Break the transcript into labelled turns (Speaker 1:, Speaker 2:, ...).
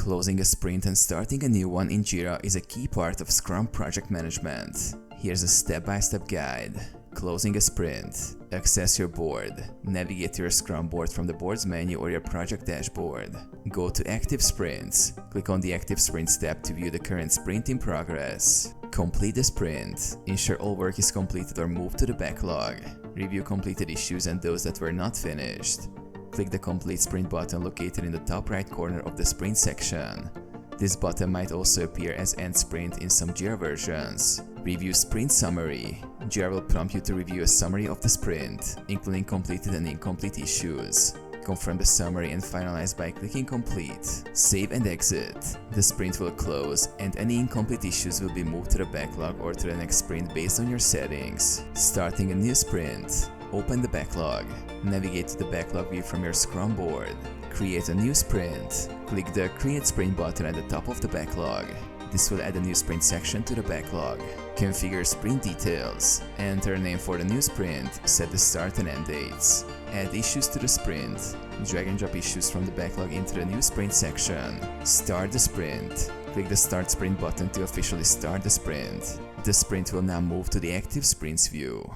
Speaker 1: Closing a sprint and starting a new one in Jira is a key part of Scrum project management. Here's a step-by-step guide. Closing a sprint. Access your board. Navigate to your Scrum board from the board's menu or your project dashboard. Go to Active Sprints. Click on the Active Sprints tab to view the current sprint in progress. Complete the sprint. Ensure all work is completed or moved to the backlog. Review completed issues and those that were not finished. Click the Complete Sprint button located in the top right corner of the Sprint section. This button might also appear as End Sprint in some Jira versions. Review Sprint Summary. Jira will prompt you to review a summary of the sprint, including completed and incomplete issues. Confirm the summary and finalize by clicking Complete. Save and exit. The sprint will close, and any incomplete issues will be moved to the backlog or to the next sprint based on your settings. Starting a new sprint. Open the backlog. Navigate to the backlog view from your Scrum board. Create a new sprint. Click the Create Sprint button at the top of the backlog. This will add a new sprint section to the backlog. Configure sprint details. Enter a name for the new sprint. Set the start and end dates. Add issues to the sprint. Drag and drop issues from the backlog into the new sprint section. Start the sprint. Click the Start Sprint button to officially start the sprint. The sprint will now move to the Active Sprints view.